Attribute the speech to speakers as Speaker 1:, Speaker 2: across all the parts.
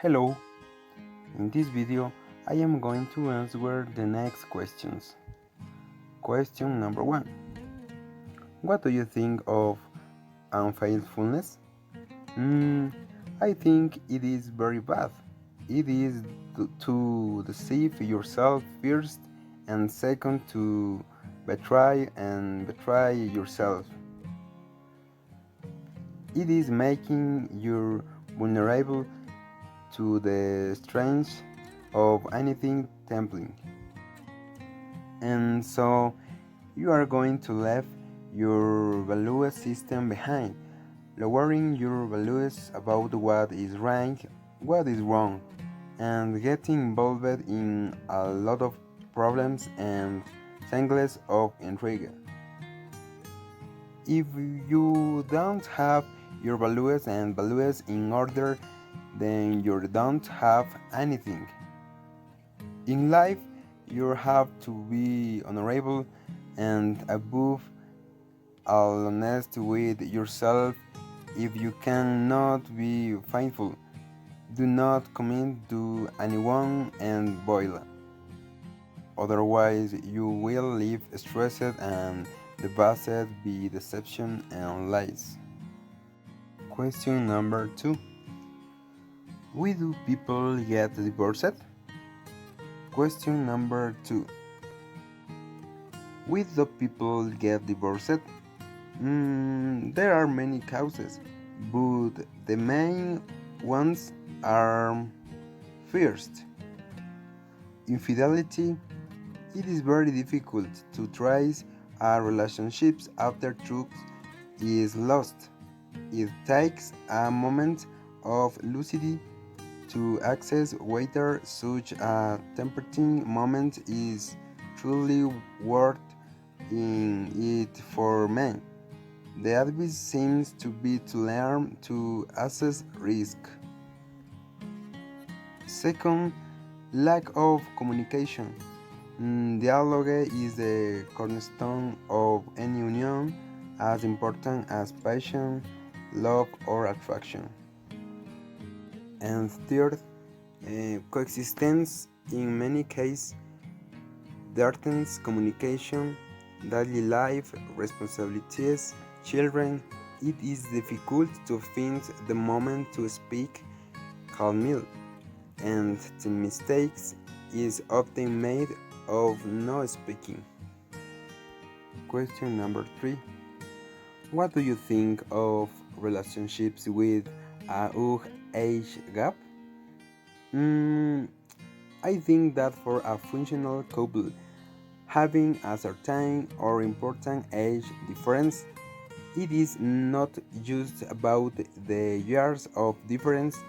Speaker 1: Hello, in this video I am going to answer the next questions. Question number 1. What do you think of unfaithfulness? Mm, I think it is very bad. It is to deceive yourself first and second to betray yourself. It is making you vulnerable to the strength of anything tempting. And so you are going to leave your value system behind, lowering your values about what is right, what is wrong, and getting involved in a lot of problems and tangles of intrigue. If you don't have your values in order, then you don't have anything. In life, you have to be honorable and above all honest with yourself. If you cannot be faithful, do not commit to anyone and boil. Otherwise, you will live stressed and devastated by deception and lies. Question number 2. Why do people get divorced? Question number 2. Why do people get divorced? There are many causes, but the main ones are: first, infidelity. It is very difficult to trace a relationship after truth is lost. It takes a moment of lucidity to access whether such a tempting moment is truly worth it for men. The advice seems to be to learn to assess risk. Second, lack of communication. Dialogue is the cornerstone of any union, as important as passion, love, or attraction. And third, coexistence. In many cases, darkens communication, daily life, responsibilities, children. It is difficult to find the moment to speak calmly, and the mistakes is often made of no speaking. Question number 3. What do you think of relationships with a huge age gap? I think that for a functional couple, having a certain or important age difference, it is not just about the years of difference,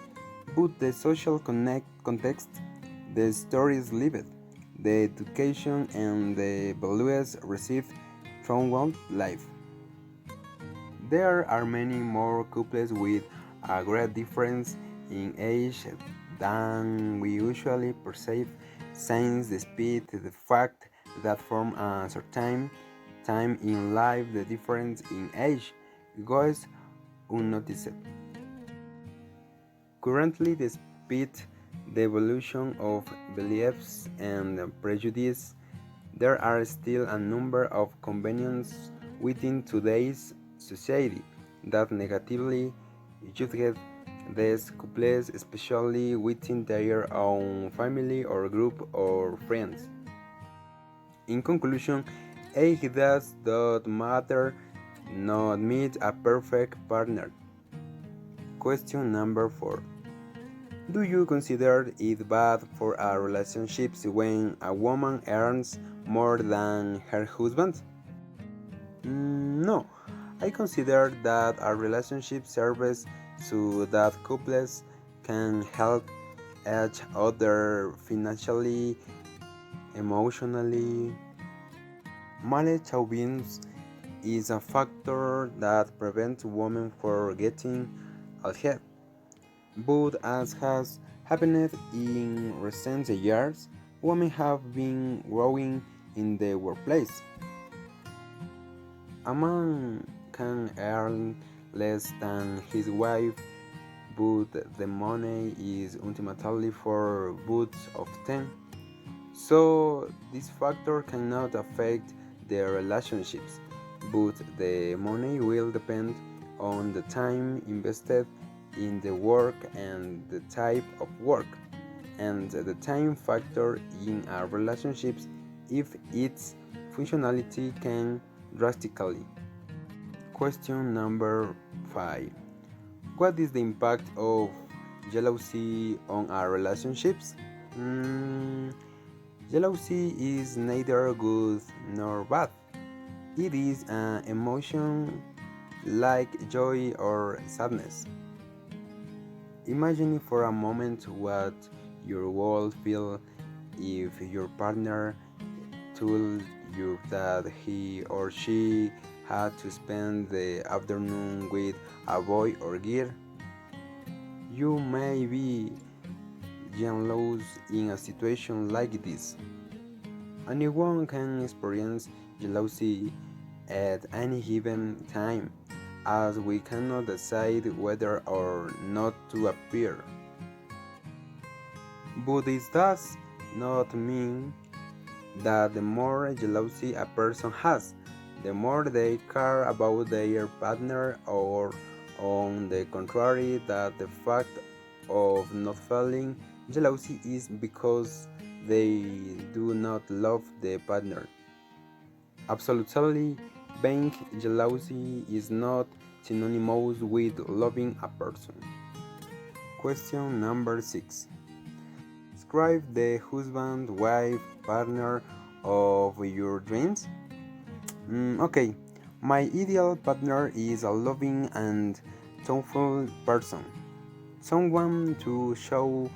Speaker 1: but the social context, the stories lived, the education, and the values received throughout life. There are many more couples with a great difference in age than we usually perceive, since despite the fact that from a certain time in life the difference in age goes unnoticed. Currently, despite the evolution of beliefs and prejudice, there are still a number of conventions within today's society that negatively judge these couples, especially within their own family or group or friends. In conclusion, age does not matter, not meet a perfect partner. Question number 4. Do you consider it bad for a relationship when a woman earns more than her husband? No, I consider that a relationship serves so that couples can help each other financially, emotionally. Male chauvinism is a factor that prevents women from getting ahead. But as has happened in recent years, women have been growing in the workplace. A man can earn less than his wife, but the money is ultimately for both of them. So this factor cannot affect their relationships, but the money will depend on the time invested in the work and the type of work, and the time factor in a relationship if its functionality can drastically. Question number 5. What is the impact of jealousy on our relationships? Mm, Jealousy is neither good nor bad. It is an emotion like joy or sadness. Imagine for a moment what your would feel if your partner told you that he or she had to spend the afternoon with a boy or girl. You may be jealous in a situation like this. Anyone can experience jealousy at any given time, as we cannot decide whether or not to appear. But this does not mean that the more jealousy a person has, the more they care about their partner, or on the contrary, that the fact of not feeling jealousy is because they do not love the partner. Absolutely, being jealousy is not synonymous with loving a person. Question number 6. Describe the husband, wife, partner of your dreams. Okay, my ideal partner is a loving and thoughtful person. Someone to show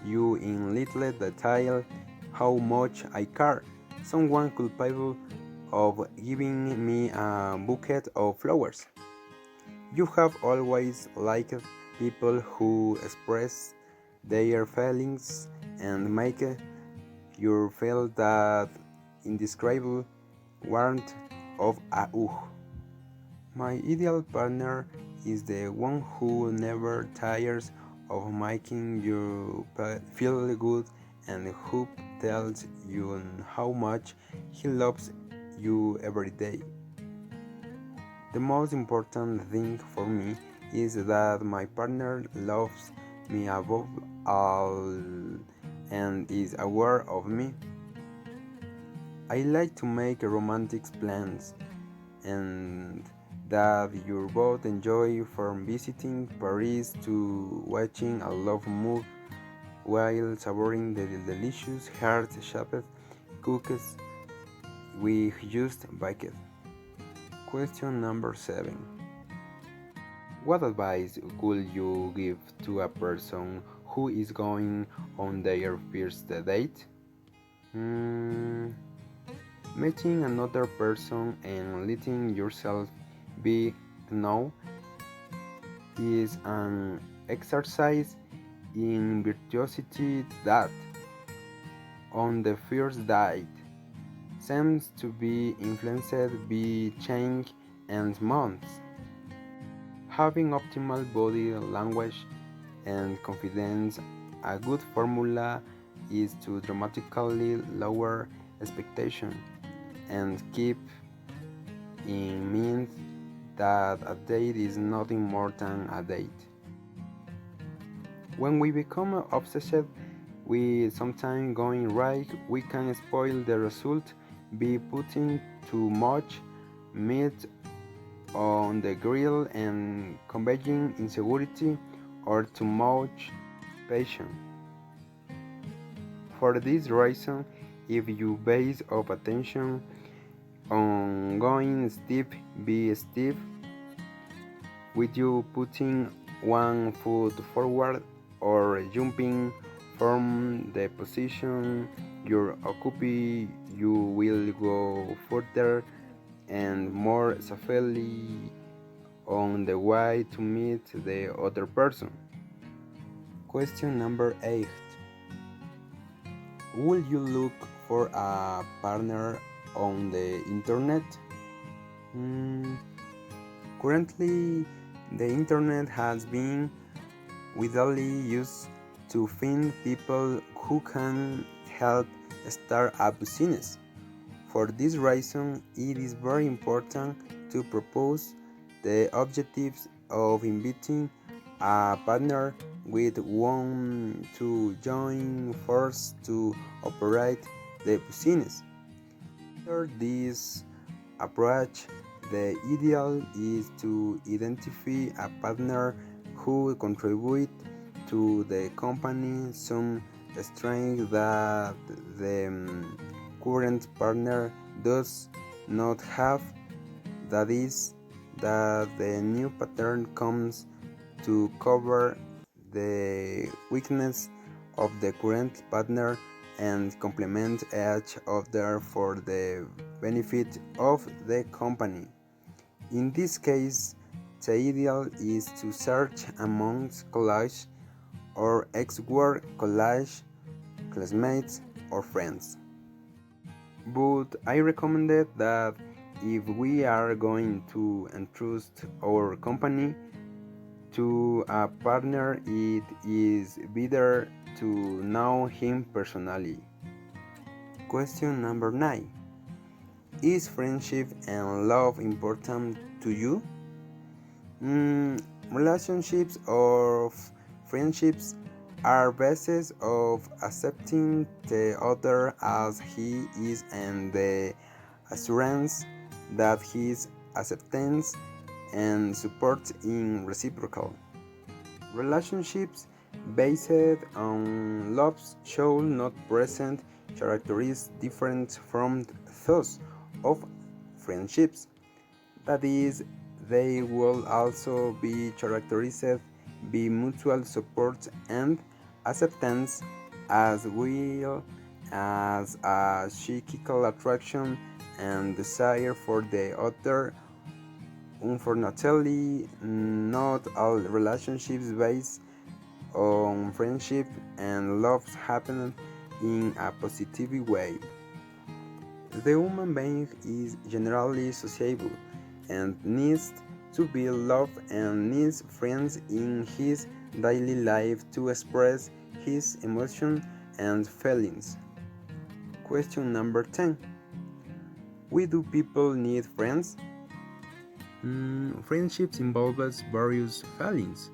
Speaker 1: you in little detail how much I care. Someone capable of giving me a bouquet of flowers. You have always liked people who express their feelings and make you feel that indescribable warmth of a hug. My ideal partner is the one who never tires of making you feel good and who tells you how much he loves you every day. The most important thing for me is that my partner loves me above all and is aware of me. I like to make romantic plans and that you both enjoy, from visiting Paris to watching a love movie while savoring the delicious heart-shaped cookies we just baked. Question number 7. What advice would you give to a person who is going on their first date? Mm, Meeting another person and letting yourself be known is an exercise in virtuosity that, on the first date, seems to be influenced by change and months. Having optimal body language and confidence, a good formula is to dramatically lower expectations and keep in mind that a date is nothing more than a date. When we become obsessed with something going right, we can spoil the result by putting too much meat on the grill and conveying insecurity or too much passion. For this reason, if you base of attention on going step by step, with you putting one foot forward or jumping from the position you occupy, you will go further and more safely on the way to meet the other person. Question number 8. Will you look for a partner on the internet? Mm, Currently, the internet has been widely used to find people who can help start a business. For this reason, it is very important to propose the objectives of inviting a partner with one to join force to operate the business. After this approach, the ideal is to identify a partner who contribute to the company some strength that the current partner does not have. That is, that the new pattern comes to cover the weakness of the current partner and complement each other for the benefit of the company. In this case, the ideal is to search amongst college or ex-work college classmates or friends. But I recommended that if we are going to entrust our company to a partner, it is better to know him personally. Question number 9. Is friendship and love important to you? Relationships or friendships are bases of accepting the other as he is and the assurance that his acceptance and support is reciprocal. Relationships based on love should not present characteristics different from those of friendships. That is, they will also be characterized by mutual support and acceptance, as well as a psychical attraction and desire for the other. Unfortunately, not all relationships based on friendship and love happen in a positive way. The human being is generally sociable and needs to be loved and needs friends in his daily life to express his emotions and feelings. Question number 10. Why do people need friends? Friendships involve various feelings.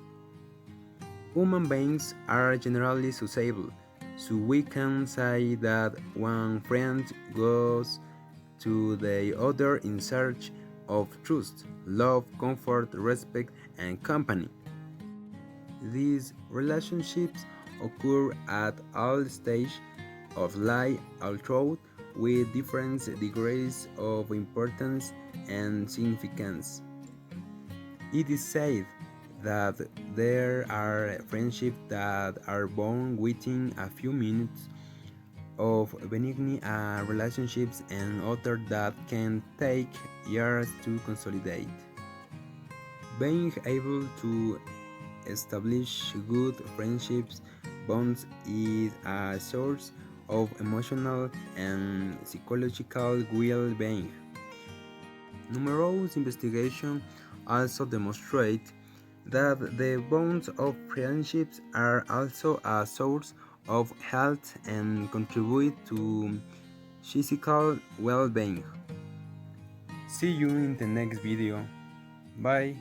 Speaker 1: Human beings are generally sociable, so we can say that one friend goes to the other in search of trust, love, comfort, respect, and company. These relationships occur at all stages of life, although with different degrees of importance and significance. It is said that there are friendships that are born within a few minutes of beginning relationships and others that can take years to consolidate. Being able to establish good friendships bonds is a source of emotional and psychological well-being. Numerous investigations also demonstrate that the bonds of friendships are also a source of health and contribute to physical well-being. See you in the next video. Bye.